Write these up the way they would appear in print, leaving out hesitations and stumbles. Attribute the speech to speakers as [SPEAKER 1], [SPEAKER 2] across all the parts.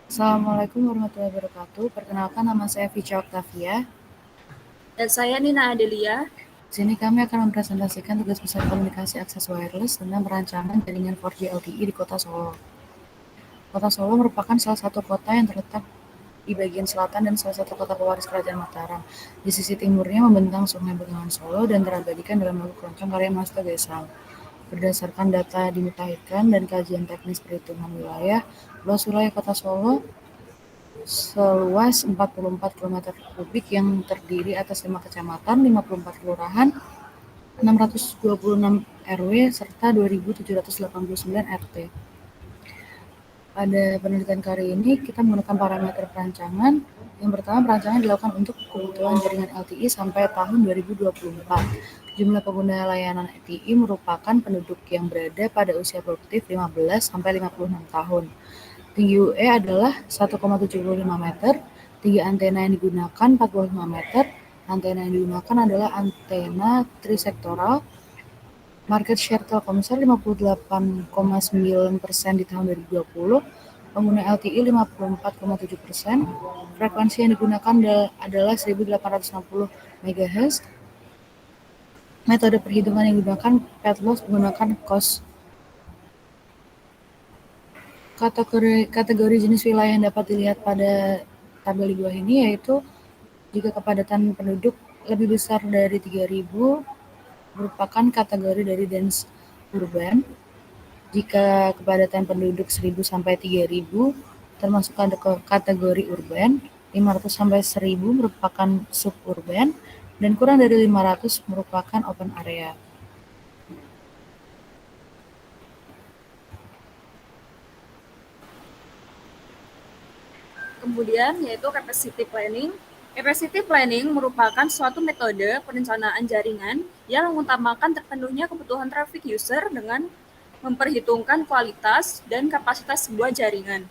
[SPEAKER 1] Assalamualaikum warahmatullahi wabarakatuh. Perkenalkan, nama saya Vicha Octavia.
[SPEAKER 2] Dan saya Nina Adelia.
[SPEAKER 1] Di sini kami akan mempresentasikan tugas besar komunikasi akses wireless tentang perancangan jaringan 4G LTE di Kota Solo. Kota Solo merupakan salah satu kota yang terletak di bagian selatan dan salah satu kota pewaris Kerajaan Mataram. Di sisi timurnya membentang Sungai Bengawan Solo dan terabadikan dalam lagu keroncong karya Mas Gesang. Berdasarkan data dimutakhirkan dan kajian teknis perhitungan wilayah, luas wilayah Kota Solo seluas 44 km kubik yang terdiri atas 5 kecamatan, 54 kelurahan, 626 RW, serta 2.789 RT. Pada penelitian kali ini, kita menggunakan parameter perancangan. Yang pertama, perancangan dilakukan untuk kebutuhan jaringan LTE sampai tahun 2024. Jumlah pengguna layanan LTE merupakan penduduk yang berada pada usia produktif 15 sampai 56 tahun. Tinggi UE adalah 1,75 meter, tinggi antena yang digunakan 45 meter, antena yang digunakan adalah antena trisektoral. Market share Telkomsel 58,9% di tahun 2020, pengguna LTE 54,7%, frekuensi yang digunakan adalah 1860 MHz, metode perhitungan yang digunakan PET-loss menggunakan COS. Kategori jenis wilayah yang dapat dilihat pada tabel di bawah ini yaitu jika kepadatan penduduk lebih besar dari 3.000 merupakan kategori dari dense urban. Jika kepadatan penduduk 1.000 sampai 3.000 termasuk kategori urban, 500 sampai 1.000 merupakan suburban, dan kurang dari 500 merupakan open area.
[SPEAKER 2] Kemudian yaitu capacity planning. Capacity planning merupakan suatu metode perencanaan jaringan yang mengutamakan terpenuhnya kebutuhan traffic user dengan memperhitungkan kualitas dan kapasitas sebuah jaringan.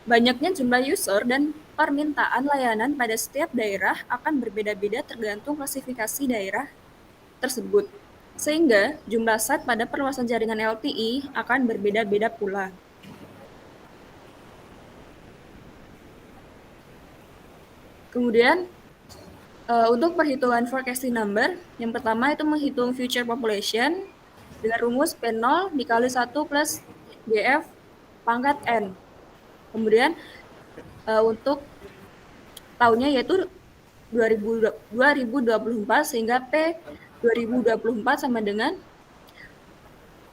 [SPEAKER 2] Banyaknya jumlah user dan permintaan layanan pada setiap daerah akan berbeda-beda tergantung klasifikasi daerah tersebut. Sehingga jumlah site pada perluasan jaringan LTE akan berbeda-beda pula. Kemudian untuk perhitungan forecasting number, yang pertama itu menghitung future population dengan rumus P0 dikali 1 plus GF pangkat N. Kemudian untuk tahunnya yaitu 2024 sehingga P 2024 sama dengan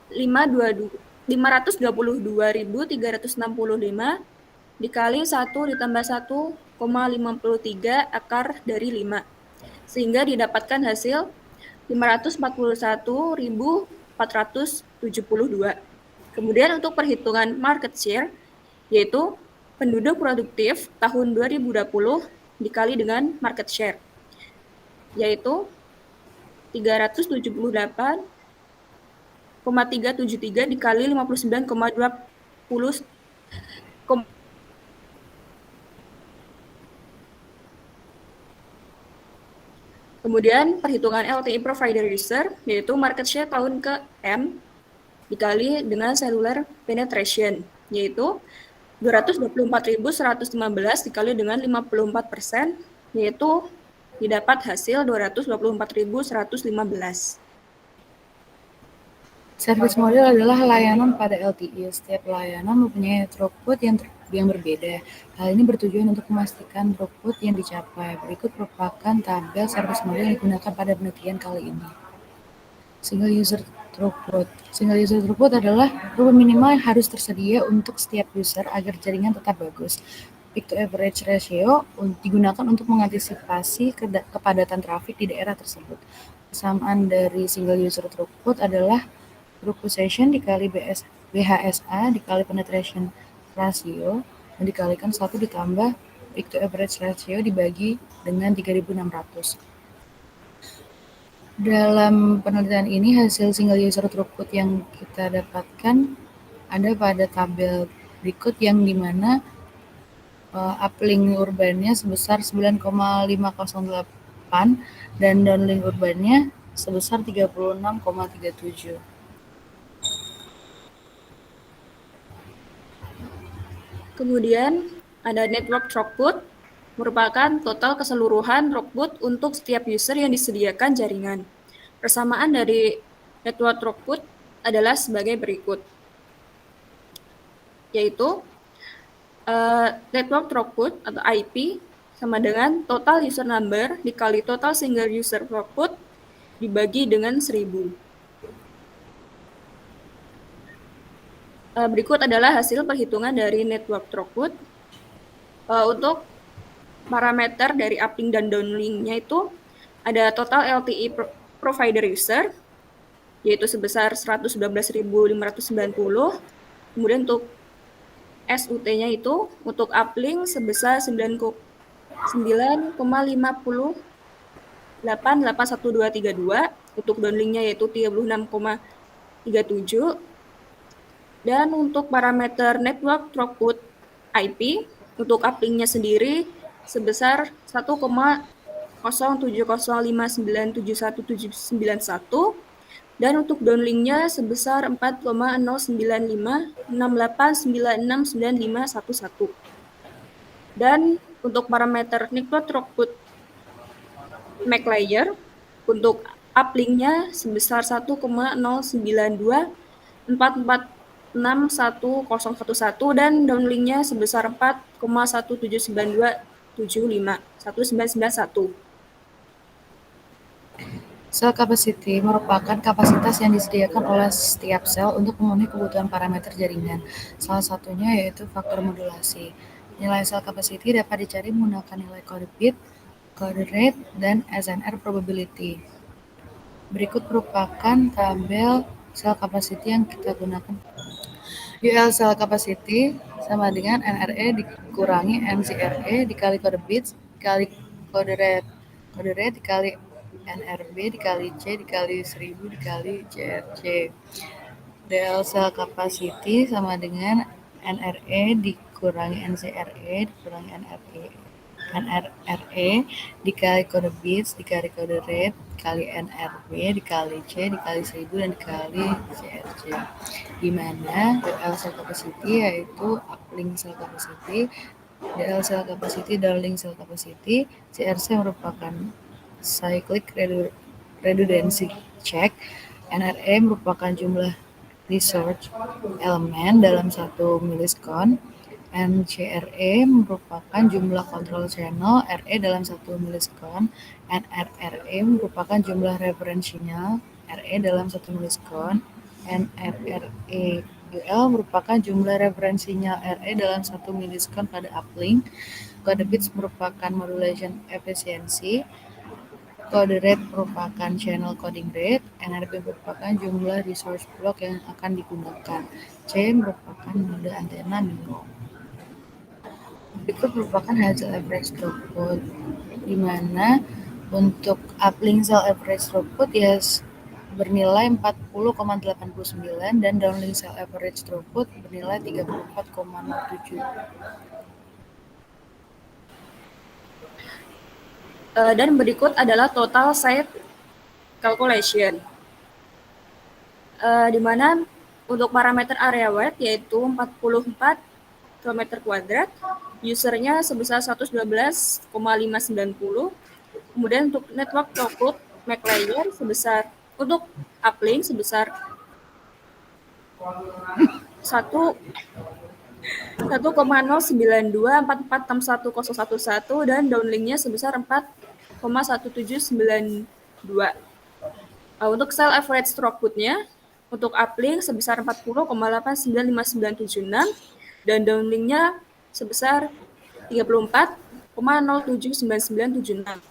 [SPEAKER 2] 522.365 dikali 1 ditambah 1,53 akar dari 5. Sehingga didapatkan hasil 541.472. Kemudian untuk perhitungan market share, yaitu penduduk produktif tahun 2020 dikali dengan market share, yaitu 378,373 dikali 59,20. Kemudian perhitungan LTE provider user, yaitu market share tahun ke M dikali dengan cellular penetration, yaitu 224.115 dikali dengan 54%, yaitu didapat hasil 224.115.
[SPEAKER 1] Service model adalah layanan pada LTE. Setiap layanan mempunyai throughput yang berbeda. Hal ini bertujuan untuk memastikan throughput yang dicapai. Berikut merupakan tabel service model yang digunakan pada penelitian kali ini. Single user throughput. Single user throughput adalah throughput minimal yang harus tersedia untuk setiap user agar jaringan tetap bagus. Peak to average ratio digunakan untuk mengantisipasi kepadatan trafik di daerah tersebut. Persamaan dari single user throughput adalah throughput session dikali BHSA dikali penetration ratio dan dikalikan 1 ditambah peak to average ratio dibagi dengan 3.600. Dalam penelitian ini, hasil single user throughput yang kita dapatkan ada pada tabel berikut yang dimana uplink urbannya sebesar 9,508 dan downlink urbannya sebesar 36,37.
[SPEAKER 2] Kemudian ada network throughput, merupakan total keseluruhan throughput untuk setiap user yang disediakan jaringan. Persamaan dari network throughput adalah sebagai berikut, yaitu network throughput atau IP sama dengan total user number dikali total single user throughput dibagi dengan 1000. Berikut adalah hasil perhitungan dari network throughput. Untuk parameter dari uplink dan downlink-nya itu ada total LTE provider user, yaitu sebesar 112.590. Kemudian untuk SUT-nya itu untuk uplink sebesar 9,588132, untuk downlink-nya yaitu 36,37. Dan untuk parameter network throughput IP untuk uplink-nya sendiri sebesar 1,07059717191 dan untuk downlink-nya sebesar 4,09568969911. Dan untuk parameter network throughput MAC layer untuk uplink-nya sebesar 1,092446111 dan downlink-nya sebesar 4,179275191.
[SPEAKER 1] Sel capacity merupakan kapasitas yang disediakan oleh setiap sel untuk memenuhi kebutuhan parameter jaringan. Salah satunya yaitu faktor modulasi. Nilai sel capacity dapat dicari menggunakan nilai kode bit, kode rate, dan SNR probability. Berikut merupakan tabel sel capacity yang kita gunakan. UL cell capacity sama dengan NRE dikurangi NCRE dikali kode bits dikali kode rate. Kode rate dikali NRB dikali C dikali 1000 dikali CRC. DL cell capacity sama dengan NRE dikurangi NCRE dikurangi NRE dikali kode bits dikali kode rate dikali NRB dikali C dikali 1000 dan dikali CRC, di mana DL cell capacity yaitu uplink cell capacity, DL cell capacity, downlink cell capacity, CRC merupakan cyclic redundancy check, NRE merupakan jumlah resource elemen dalam satu millisekon, NCRE merupakan jumlah control channel RE dalam satu millisekon, NRRE merupakan jumlah referensinya RE dalam satu millisekon, NRRE UL merupakan jumlah referensinya RE dalam satu millisekon pada uplink, kode bits merupakan modulation efisiensi, kode rate merupakan channel coding rate, NRB merupakan jumlah resource block yang akan digunakan, C merupakan mode antena minimum. Berikut merupakan hasil average throughput, di mana untuk uplink cell average throughput ya bernilai 40,89 dan downlink cell average throughput bernilai 34,07.
[SPEAKER 2] Dan berikut adalah total site calculation, di mana untuk parameter area wide yaitu 44 km², usernya sebesar 112,590. Kemudian untuk network throughput MAC layer sebesar untuk uplink sebesar 1,092446111 dan downlinknya sebesar 4,1792. Untuk cell average throughputnya untuk uplink sebesar 40,895976 dan downlinknya sebesar 34,079976.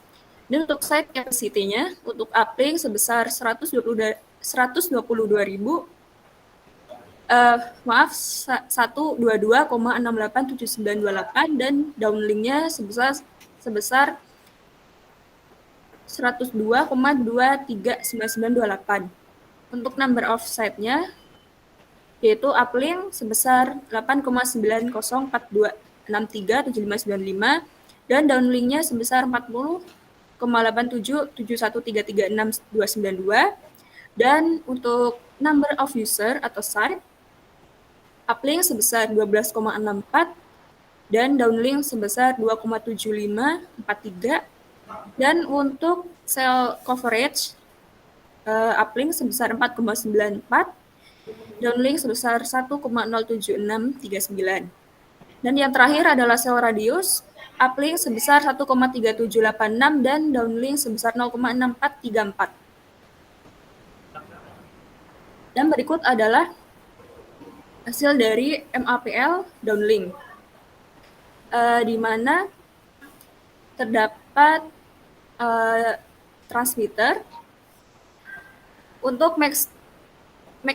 [SPEAKER 2] Dan untuk site capacity-nya untuk uplink sebesar 122,68798 dan downlinknya sebesar 102,239928. Untuk number of site-nya yaitu uplink sebesar 8,9042637595 dan downlinknya sebesar 40,8771336292. Dan untuk number of user atau site, uplink sebesar 12,64, dan downlink sebesar 2,7543, dan untuk cell coverage uplink sebesar 4,94, downlink sebesar 1,07639. Dan yang terakhir adalah cell radius, uplink sebesar 1,3786 dan downlink sebesar 0,6434. Dan berikut adalah hasil dari MAPL downlink, di mana terdapat transmitter untuk max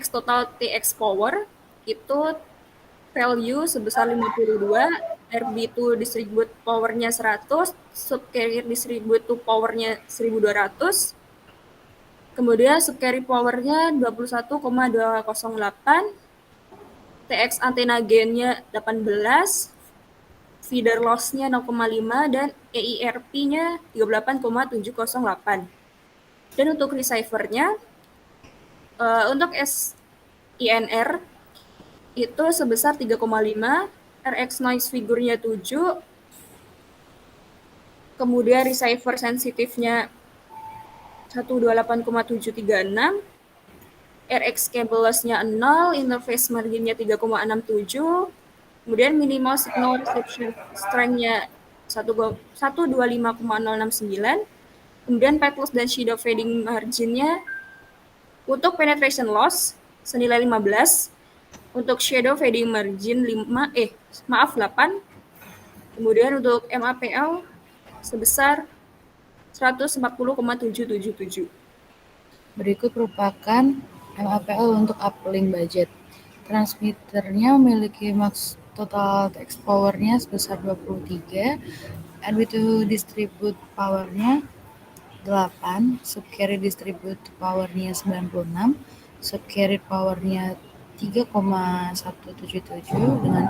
[SPEAKER 2] total TX power itu value sebesar 52, RB2 distribute powernya 100, subcarrier distribute to powernya 1200, kemudian subcarrier powernya 21,208, TX antena gainnya 18, feeder loss-nya 0,5, dan EIRP-nya 38,708. Dan untuk receiver-nya, untuk SINR itu sebesar 3,5, RX noise figure-nya 7, kemudian receiver sensitifnya 128,736, RX cable loss-nya 0, interface margin-nya 3,67, kemudian minimal signal reception strength-nya 125,069, kemudian pet loss dan shadow fading margin-nya untuk penetration loss senilai 15, untuk shadow fading margin 8, kemudian untuk MAPL sebesar 140,777.
[SPEAKER 1] Berikut merupakan MAPL untuk uplink budget. Transmitternya memiliki max total text powernya sebesar 23, NB2 distribute powernya 8, subcarrier distribute powernya 96, subcarrier powernya 3,177 dengan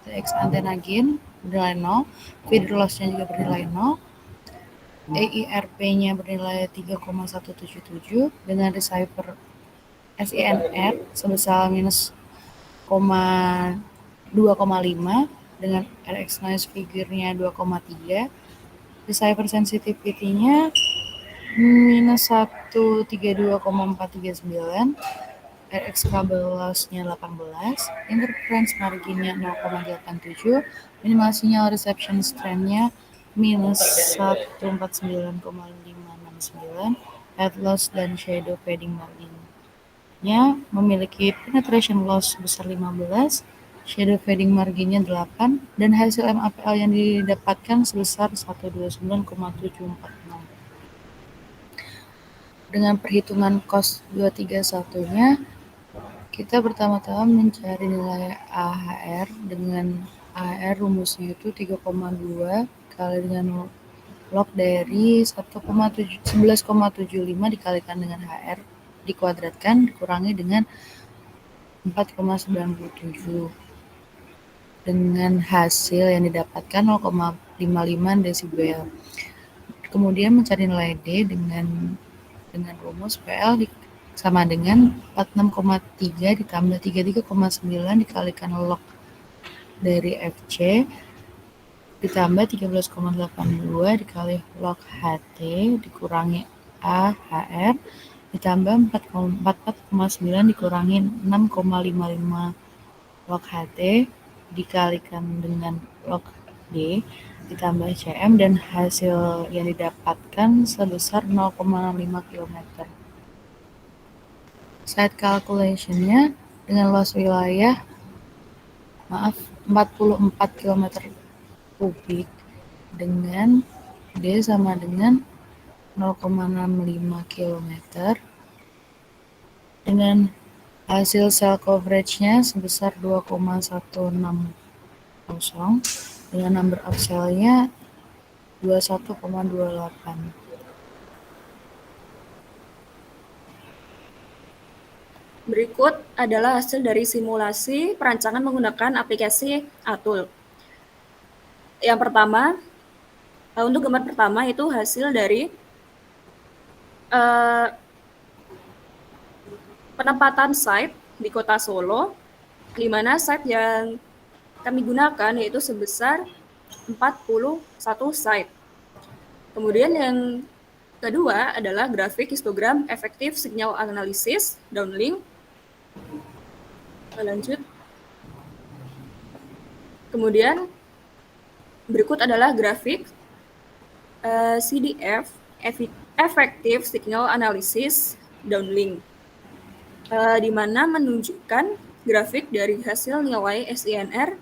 [SPEAKER 1] TX antena gain bernilai 0, feeder loss-nya juga bernilai 0, EIRP-nya bernilai 3,177 dengan receiver SINR sebesar minus 2,5 dengan RX noise figure-nya 2,3, receiver sensitivity-nya minus 132,439, RX kabel loss-nya 18, interference margin-nya 0,87, minimal sinyal reception strength-nya minus 149,569, head loss dan shadow fading margin-nya memiliki penetration loss sebesar 15, shadow fading margin-nya 8, dan hasil MAPL yang didapatkan sebesar 129,746. Dengan perhitungan cos 231-nya, kita pertama-tama mencari nilai AHR. Dengan AHR rumusnya itu 3,2 kali dengan log dari 11,75 dikalikan dengan HR dikuadratkan dikurangi dengan 4,97 dengan hasil yang didapatkan 0,55 desibel. Kemudian mencari nilai D dengan rumus PL sama dengan 46,3 ditambah 33,9 dikalikan log dari FC ditambah 13,82 dikali log HT dikurangi AHR ditambah 44,9 dikurangi 6,55 log HT dikalikan dengan log D ditambah CM dan hasil yang didapatkan sebesar 0,65 km. Side calculation-nya dengan luas wilayah 44 km kubik dengan D sama dengan 0,65 km dengan hasil cell coverage-nya sebesar 2,160 dengan number of cell-nya 21,28.
[SPEAKER 2] Berikut adalah hasil dari simulasi perancangan menggunakan aplikasi Atul. Yang pertama, untuk gambar pertama itu hasil dari penempatan site di kota Solo, di mana site yang kami gunakan yaitu sebesar 41 site. Kemudian yang kedua adalah grafik histogram efektif signal analysis downlink. Lanjut. Kemudian berikut adalah grafik CDF effective signal analysis downlink, di mana menunjukkan grafik dari hasil nilai SINR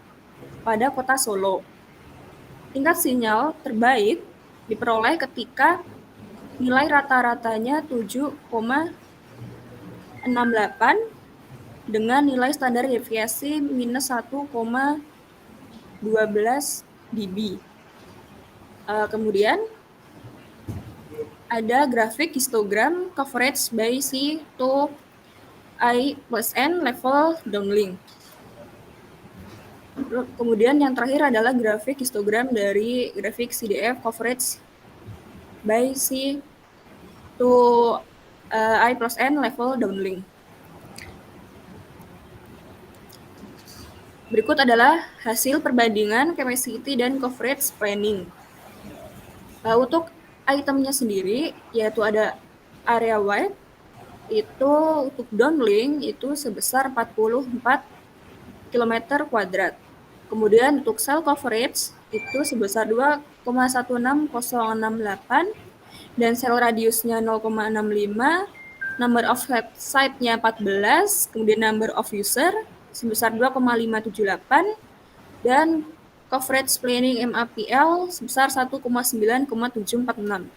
[SPEAKER 2] pada kota Solo. Tingkat sinyal terbaik diperoleh ketika nilai rata-ratanya 7,68 dengan nilai standar deviasi minus 1,12 dB. Kemudian ada grafik histogram coverage by C to I plus N level downlink. Kemudian yang terakhir adalah grafik histogram dari grafik CDF coverage by C to I plus N level downlink. Berikut adalah hasil perbandingan capacity dan coverage planning. Untuk itemnya sendiri, yaitu ada area wide, itu untuk downlink itu sebesar 44 km kuadrat. Kemudian untuk cell coverage itu sebesar 2,16068 dan cell radiusnya 0,65, number of site-nya 14, kemudian number of user sebesar 2,578 dan coverage planning MAPL sebesar 1,9,746.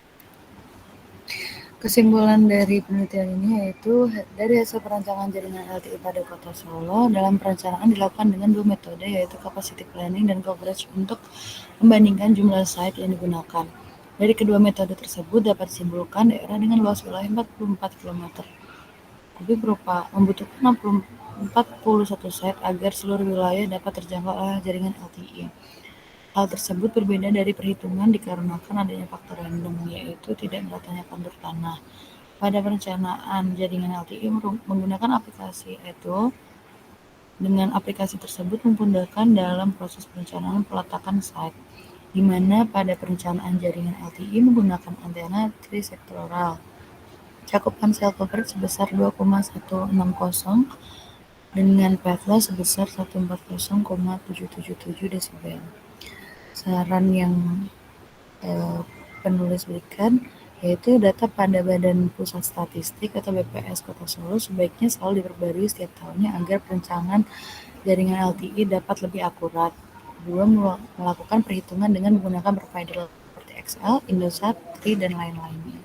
[SPEAKER 1] Kesimpulan dari penelitian ini yaitu dari hasil perancangan jaringan LTE pada Kota Solo, dalam perencanaan dilakukan dengan dua metode yaitu capacity planning dan coverage untuk membandingkan jumlah site yang digunakan. Dari kedua metode tersebut dapat disimpulkan daerah dengan luas wilayah 44 km berupa membutuhkan 41 site agar seluruh wilayah dapat terjangkau oleh jaringan LTE. Hal tersebut berbeda dari perhitungan dikarenakan adanya faktor random, yaitu tidak meratanya kontur tanah. Pada perencanaan jaringan LTE menggunakan aplikasi itu, dengan aplikasi tersebut memudahkan dalam proses perencanaan peletakan site, di mana pada perencanaan jaringan LTE menggunakan antena trisektoral. Cakupan cell coverage sebesar 2,160 dengan path loss sebesar 140,777 desibel. Saran yang penulis berikan yaitu data pada Badan Pusat Statistik atau BPS Kota Solo sebaiknya selalu diperbarui setiap tahunnya agar perencanaan jaringan LTE dapat lebih akurat. Kedua, melakukan perhitungan dengan menggunakan provider seperti XL, Indosat, Tri, dan lain-lainnya.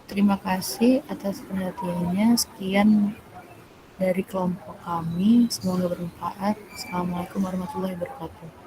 [SPEAKER 1] Terima kasih atas perhatiannya. Sekian dari kelompok kami. Semoga bermanfaat. Assalamualaikum warahmatullahi wabarakatuh.